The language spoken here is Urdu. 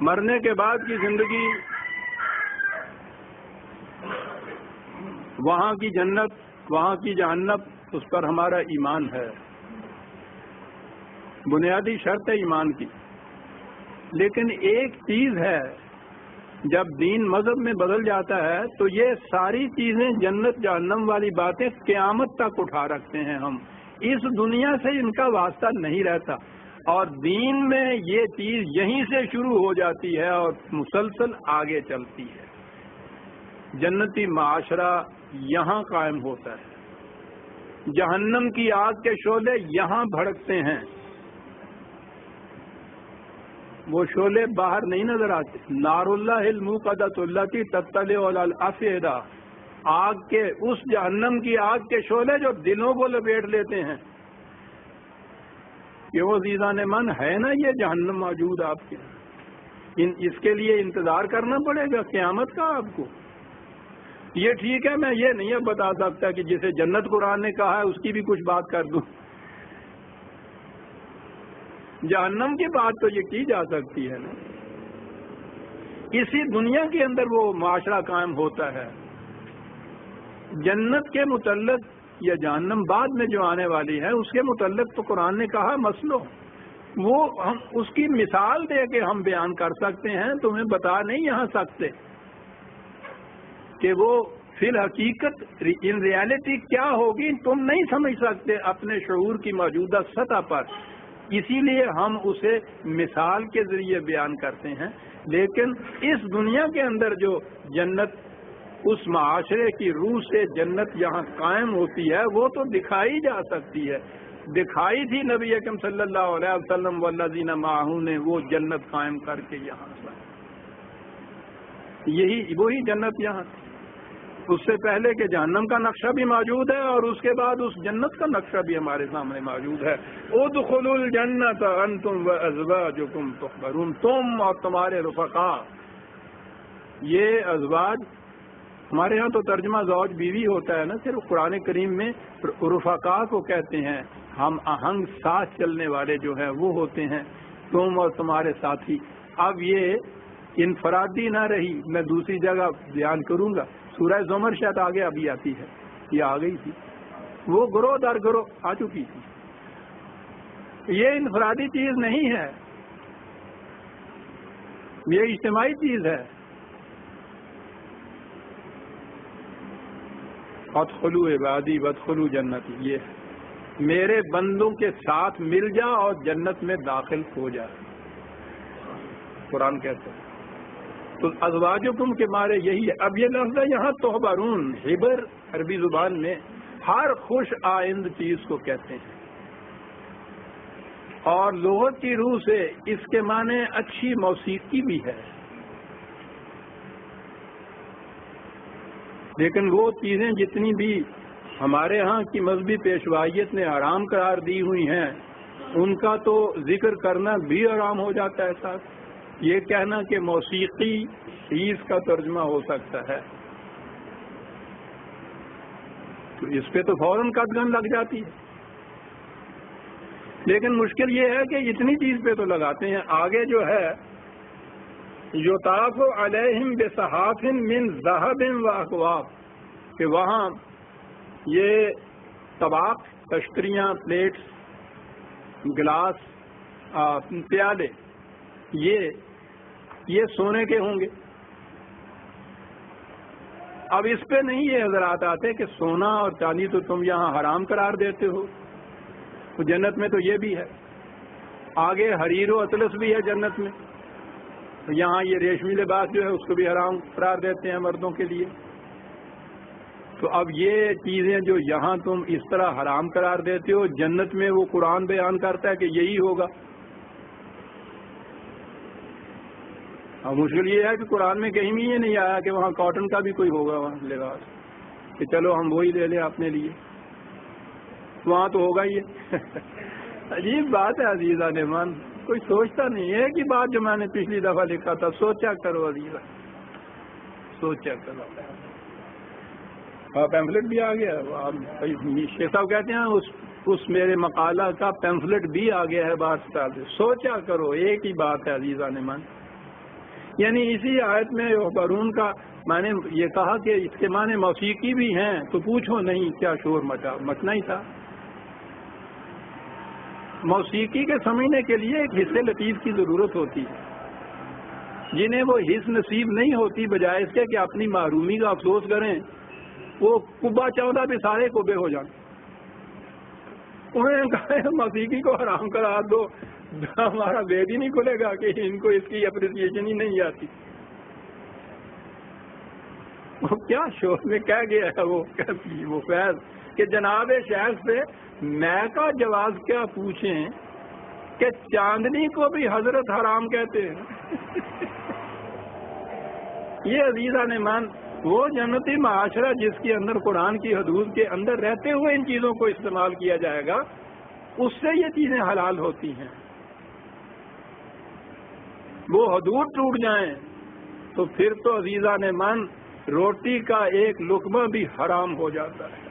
مرنے کے بعد کی زندگی، وہاں کی جنت، وہاں کی جہنم، اس پر ہمارا ایمان ہے، بنیادی شرط ہے ایمان کی۔ لیکن ایک چیز ہے، جب دین مذہب میں بدل جاتا ہے تو یہ ساری چیزیں جنت جہنم والی باتیں قیامت تک اٹھا رکھتے ہیں ہم، اس دنیا سے ان کا واسطہ نہیں رہتا، اور دین میں یہ چیز یہیں سے شروع ہو جاتی ہے اور مسلسل آگے چلتی ہے۔ جنتی معاشرہ یہاں قائم ہوتا ہے، جہنم کی آگ کے شعلے یہاں بھڑکتے ہیں، وہ شعلے باہر نہیں نظر آتے۔ نار اللہ الموقدۃ التی تطلع علی الافئدہ، آگ کے اس جہنم کی آگ کے شعلے جو دلوں کو لپیٹ لیتے ہیں، کہ وہ عزیزان من ہے نا یہ جہنم موجود آپ کے، اس کے لیے انتظار کرنا پڑے گا قیامت کا آپ کو۔ یہ ٹھیک ہے، میں یہ نہیں اب بتا سکتا کہ جسے جنت قرآن نے کہا ہے اس کی بھی کچھ بات کر دوں، جہنم کی بات تو یہ کی جا سکتی ہے نا۔ اسی دنیا کے اندر وہ معاشرہ قائم ہوتا ہے۔ جنت کے متعلق یا جہنم بعد میں جو آنے والی ہے اس کے متعلق تو قرآن نے کہا مسلو، وہ ہم اس کی مثال دے کے ہم بیان کر سکتے ہیں، تمہیں بتا نہیں یہاں سکتے کہ وہ فی الحقیقت ان ریالٹی کیا ہوگی، تم نہیں سمجھ سکتے اپنے شعور کی موجودہ سطح پر، اسی لیے ہم اسے مثال کے ذریعے بیان کرتے ہیں۔ لیکن اس دنیا کے اندر جو جنت، اس معاشرے کی روح سے جنت یہاں قائم ہوتی ہے، وہ تو دکھائی جا سکتی ہے، دکھائی تھی نبی اکرم صلی اللہ علیہ وسلم والذین معہ نے، وہ جنت قائم کر کے یہاں سے، یہی وہی جنت یہاں، اس سے پہلے کہ جہنم کا نقشہ بھی موجود ہے اور اس کے بعد اس جنت کا نقشہ بھی ہمارے سامنے موجود ہے۔ ادخلوا الجنت انتم وازواجکم تحبرون، تم اور تمہارے رفقا، یہ ازواج ہمارے ہاں تو ترجمہ زوج بیوی ہوتا ہے نا، صرف قرآن کریم میں رفقا کو کہتے ہیں، ہم آہنگ ساتھ چلنے والے جو ہیں وہ ہوتے ہیں، تم اور تمہارے ساتھی۔ اب یہ انفرادی نہ رہی، میں دوسری جگہ بیان کروں گا، سورہ زمر شاید آگے ابھی آتی ہے، یہ آ گئی تھی، وہ گروہ در گروہ آ چکی تھی۔ یہ انفرادی چیز نہیں ہے، یہ اجتماعی چیز ہے۔ ادخلوا عبادی وادخلوا جنتی، یہ میرے بندوں کے ساتھ مل جا اور جنت میں داخل ہو جا، قرآن کہتا ہے۔ تو ازواجکم کے معنی یہی ہے۔ اب یہ لفظ ہے یہاں تحبرون، حبر عربی زبان میں ہر خوش آئند چیز کو کہتے ہیں، اور لغت کی روح سے اس کے معنی اچھی موسیقی بھی ہے۔ لیکن وہ چیزیں جتنی بھی ہمارے ہاں کی مذہبی پیشوائیت نے حرام قرار دی ہوئی ہیں، ان کا تو ذکر کرنا بھی حرام ہو جاتا ہے ساتھ۔ یہ کہنا کہ موسیقی چیز کا ترجمہ ہو سکتا ہے، تو اس پہ تو فوراً قدغن لگ جاتی ہے۔ لیکن مشکل یہ ہے کہ اتنی چیز پہ تو لگاتے ہیں، آگے جو ہے یطاف علیہم بصحاف من ذہب واکواب، کہ وہاں یہ طباق، تشتریاں، پلیٹس، گلاس، پیالے، یہ سونے کے ہوں گے۔ اب اس پہ نہیں یہ حضرات آتے کہ سونا اور چاندی تو تم یہاں حرام قرار دیتے ہو، تو جنت میں تو یہ بھی ہے۔ آگے حریر و اطلس بھی ہے جنت میں، یہاں یہ ریشمی لباس جو ہے اس کو بھی حرام قرار دیتے ہیں مردوں کے لیے۔ تو اب یہ چیزیں جو یہاں تم اس طرح حرام قرار دیتے ہو، جنت میں وہ قرآن بیان کرتا ہے کہ یہی ہوگا۔ اب مشکل یہ ہے کہ قرآن میں کہیں بھی یہ نہیں آیا کہ وہاں کاٹن کا بھی کوئی ہوگا وہاں لباس، کہ چلو ہم وہی لے لیں اپنے لیے، وہاں تو ہوگا ہی ہے۔ عجیب بات ہے عزیزان من، کوئی سوچتا نہیں ہے کہ بات جو میں نے پچھلی دفعہ لکھا تھا، سوچا کرو عزیزا، سوچا کرو۔ پیمفلٹ بھی آ گیا، شیخ صاحب کہتے ہیں اس میرے مقالہ کا پیمفلٹ بھی آ گیا ہے 12 سال سے۔ سوچا کرو، ایک ہی بات ہے عزیزان من، یعنی اسی آیت میں یحبرون کا میں نے یہ کہا کہ اس کے معنی موسیقی بھی ہیں، تو پوچھو نہیں کیا شور مچنا ہی تھا۔ موسیقی کے سمجھنے کے لیے ایک حصے لطیف کی ضرورت ہوتی ہے، جنہیں وہ حص نصیب نہیں ہوتی، بجائے اس کے کہ اپنی محرومی کا افسوس کریں، وہ کبا چودہ بھی سارے کبے ہو جائیں۔ انہوں نے کہا موسیقی کو حرام کرا دو، ہمارا وید ہی نہیں کھلے گا کہ ان کو اس کی اپریسیشن ہی نہیں آتی۔ وہ کیا شور میں کہہ گیا ہے وہ فیض کہ جناب شیخ سے میں کا جواز کیا پوچھیں کہ چاندنی کو بھی حضرت حرام کہتے ہیں۔ یہ عزیزان ایمان وہ جنتی معاشرہ جس کے اندر قرآن کی حدود کے اندر رہتے ہوئے ان چیزوں کو استعمال کیا جائے گا، اس سے یہ چیزیں حلال ہوتی ہیں۔ وہ حدود ٹوٹ جائیں تو پھر تو عزیزان ایمان روٹی کا ایک لقمہ بھی حرام ہو جاتا ہے۔